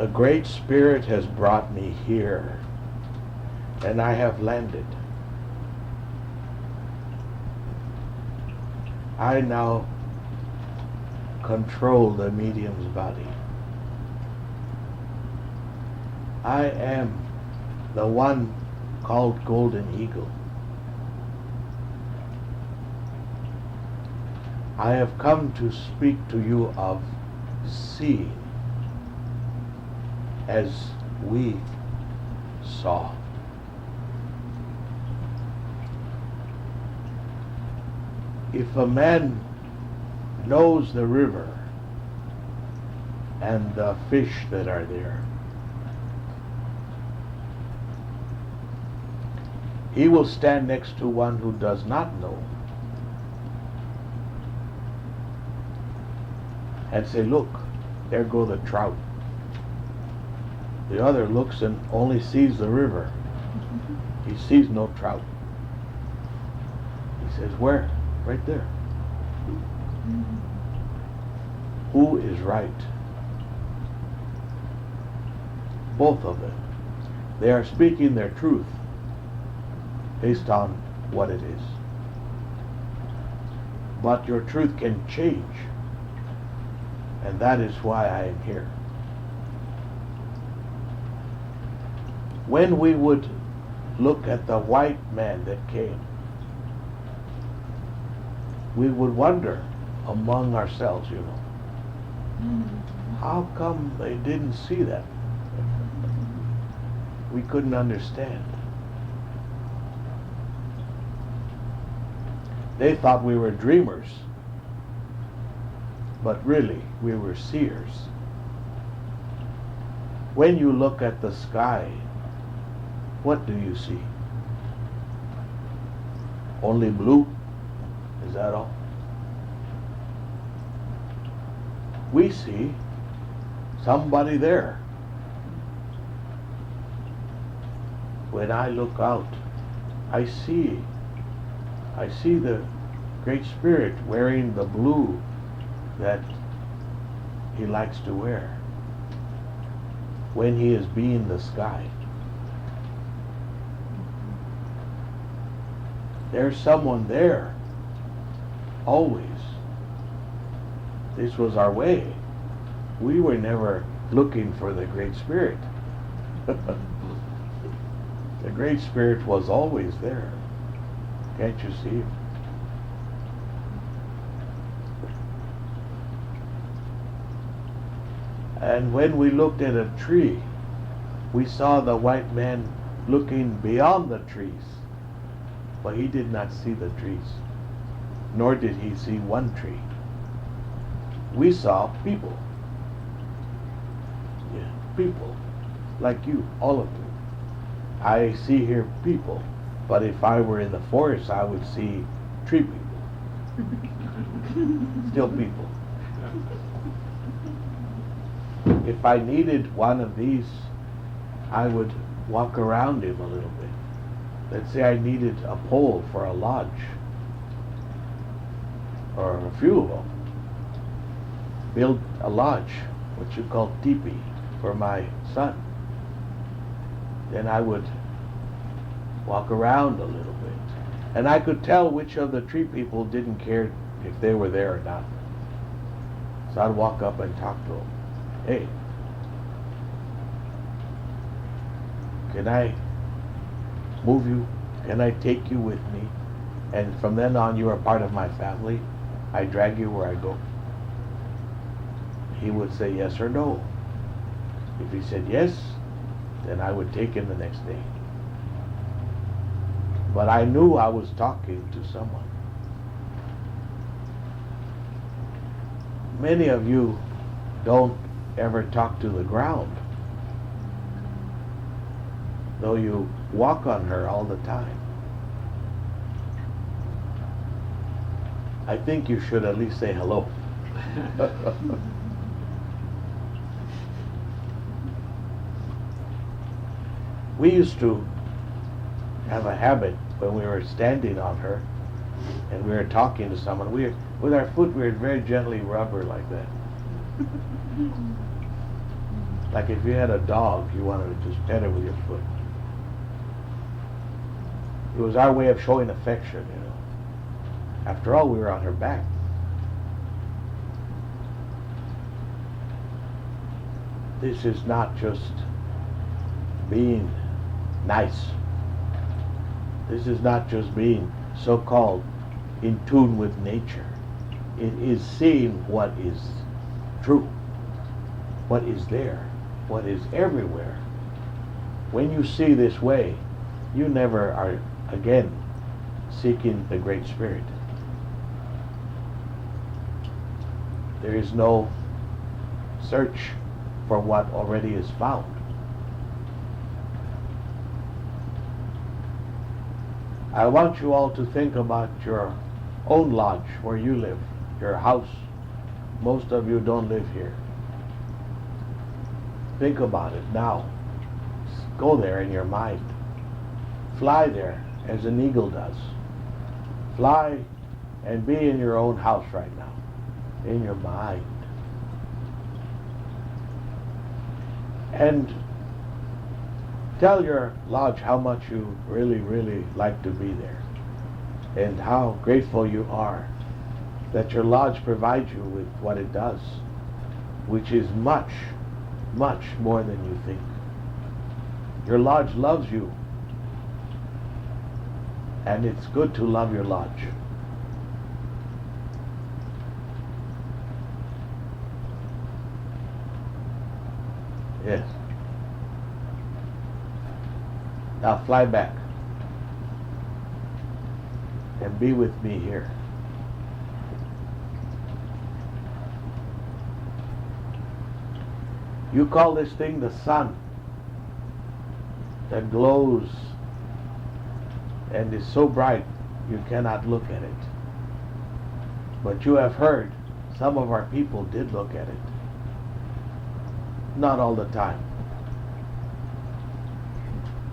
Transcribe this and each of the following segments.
The Great Spirit has brought me here, and I have landed. I now control the medium's body. I am the one called Golden Eagle. I have come to speak to you of seeing as we saw. If a man knows the river and the fish that are there, he will stand next to one who does not know and say, look, there go the trout. The other looks and only sees the river. He sees no trout. He says, where? Right there. Who is right? Both of them. They are speaking their truth based on what it is. But your truth can change. And that is why I am here. When we would look at the white man that came, we would wonder among ourselves, you know, how come they didn't see that? We couldn't understand. They thought we were dreamers, but really we were seers. When you look at the sky, what do you see? Only blue? Is that all? We see somebody there. When I look out, I see the Great Spirit wearing the blue that he likes to wear when he is being the sky. There's someone there, always. This was our way. We were never looking for the Great Spirit. The Great Spirit was always there. Can't you see? And when we looked at a tree, we saw the white man looking beyond the trees. But he did not see the trees, nor did he see one tree. We saw people. Yeah, people, like you, all of you. I see here people, but if I were in the forest, I would see tree people. Still people. If I needed one of these, I would walk around him a little bit. Let's say I needed a pole for a lodge, or a few of them. Build a lodge, what you call teepee, for my son. Then I would walk around a little bit. And I could tell which of the tree people didn't care if they were there or not. So I'd walk up and talk to them. Hey, can I move you? Can I take you with me? And from then on, you are part of my family. I drag you where I go. He would say yes or no. If he said yes, then I would take him the next day. But I knew I was talking to someone. Many of you don't ever talk to the ground, though you walk on her all the time. I think you should at least say hello. We used to have a habit when we were standing on her and we were talking to someone. With our foot, we would very gently rub her like that. Like if you had a dog, you wanted to just pet it with your foot. It was our way of showing affection, you know. After all, we were on her back. This is not just being nice. This is not just being so-called in tune with nature. It is seeing what is true, what is there, what is everywhere. When you see this way, you never are again seeking the Great Spirit. There is no search for what already is found. I want you all to think about your own lodge where you live, your house. Most of you don't live here. Think about it now. Go there in your mind. Fly there as an eagle does. Fly and be in your own house right now, in your mind. And tell your lodge how much you really, really like to be there, and how grateful you are that your lodge provides you with what it does, which is much, much more than you think. Your lodge loves you, and it's good to love your lodge. Yes. Now fly back and be with me here. You call this thing the sun that glows and is so bright you cannot look at it. But you have heard some of our people did look at it. Not all the time.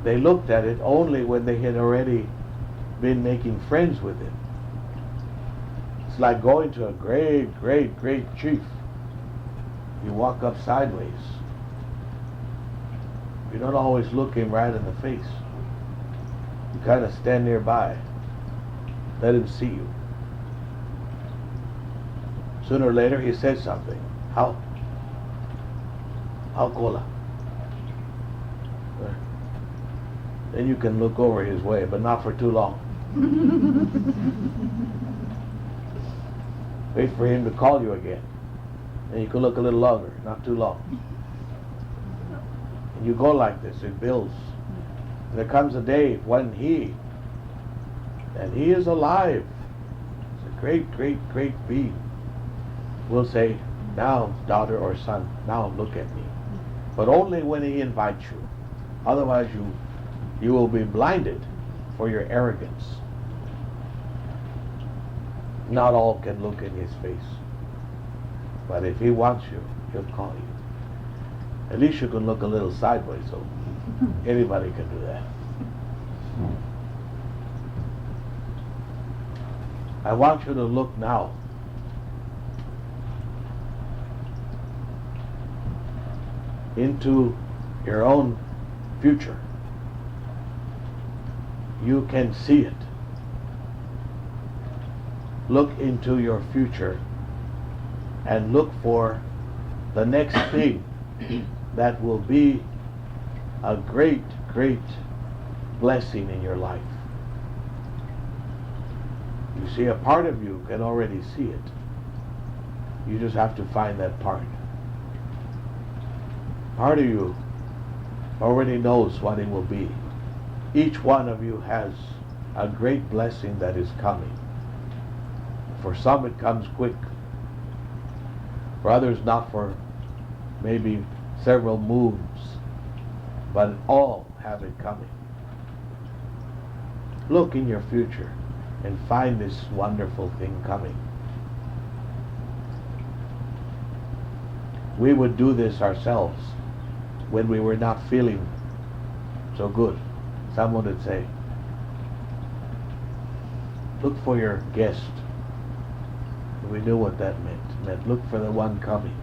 They looked at it only when they had already been making friends with it. It's like going to a great, great, great chief. You walk up sideways. You don't always look him right in the face. You kind of stand nearby. Let him see you. Sooner or later he says something. How cola? Then you can look over his way, but not for too long. Wait for him to call you again. And you can look a little longer, not too long. And you go like this, it builds. And there comes a day when he is alive. It's a great, great, great being. Will say, now, daughter or son, now look at me. But only when he invites you. Otherwise you will be blinded for your arrogance. Not all can look in his face. But if he wants you, he'll call you. At least you can look a little sideways, so anybody can do that. I want you to look now. Into your own future. You can see it. Look into your future and look for the next thing that will be a great, great blessing in your life. You see, a part of you can already see it. You just have to find that part. Part of you already knows what it will be. Each one of you has a great blessing that is coming. For some it comes quick. For others not for maybe several moves. But all have it coming. Look in your future and find this wonderful thing coming. We would do this ourselves when we were not feeling so good. Someone would say, look for your guest. We knew what that meant. It meant look for the one coming.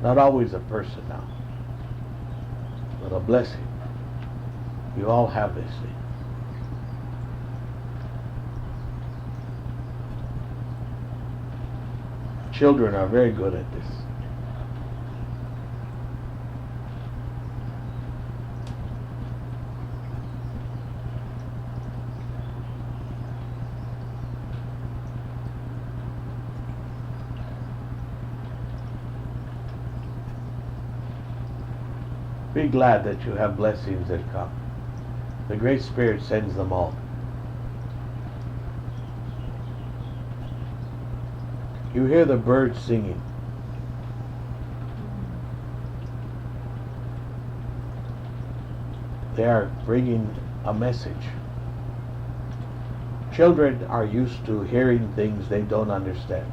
Not always a person now. but a blessing. You all have this thing. Children are very good at this. Be glad that you have blessings that come. The Great Spirit sends them all. You hear the birds singing. They are bringing a message. Children are used to hearing things they don't understand.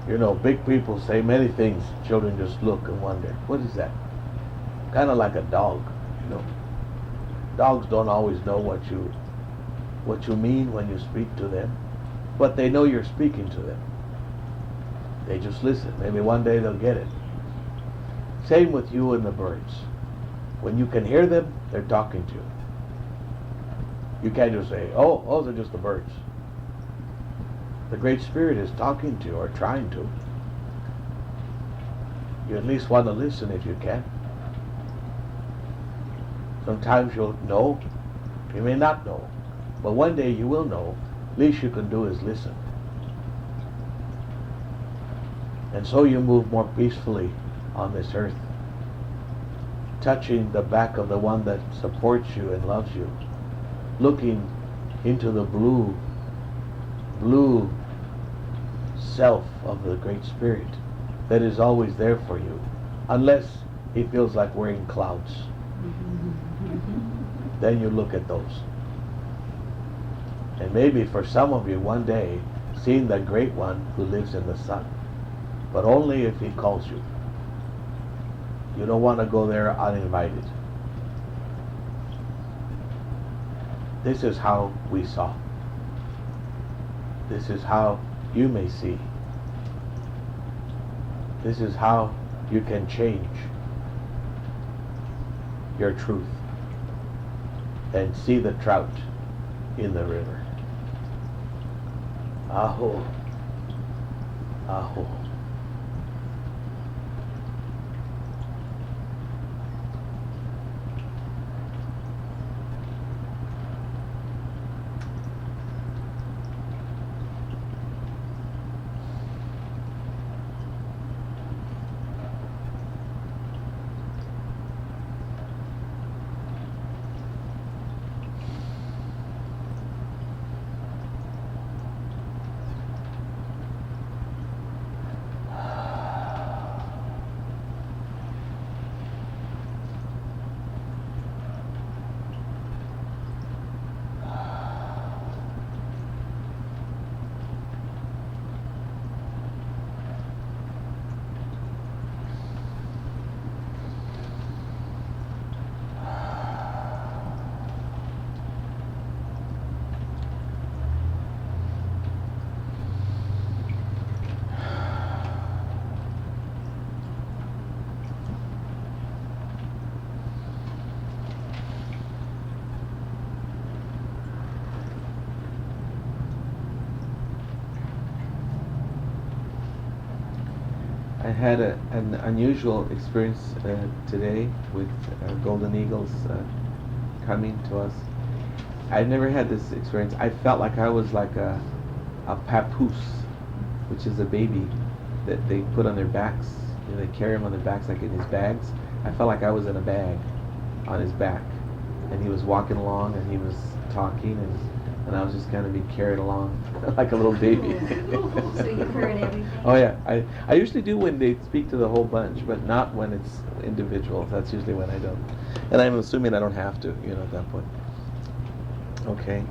You know, big people say many things. Children just look and wonder, what is that? Kind of like a dog, you know. Dogs don't always know what you mean when you speak to them, but they know you're speaking to them. They just listen. Maybe one day they'll get it. Same with you and the birds. When you can hear them, they're talking to you. You can't just say, oh, those are just the birds. The Great Spirit is talking to you, or trying to. You at least want to listen if you can. Sometimes you'll know, you may not know, but one day you will know. Least you can do is listen. And so you move more peacefully on this earth, touching the back of the one that supports you and loves you, looking into the blue self of the Great Spirit that is always there for you, unless he feels like wearing clouds. Then you look at those. And maybe for some of you one day, seeing the Great One who lives in the sun, but only if he calls you. You don't want to go there uninvited. This is how we saw. This is how you may see. This is how you can change your truth and see the trout in the river. Aho, aho. I had an unusual experience today with golden eagles coming to us. I've never had this experience. I felt like I was like a papoose, which is a baby that they put on their backs. You know, they carry him on their backs like in his bags. I felt like I was in a bag on his back, and he was walking along and he was talking, and I was just kind of being carried along like a little baby. So you heard everything? Oh yeah, I usually do when they speak to the whole bunch, but not when it's individuals. That's usually when I don't. And I'm assuming I don't have to, you know, at that point. Okay.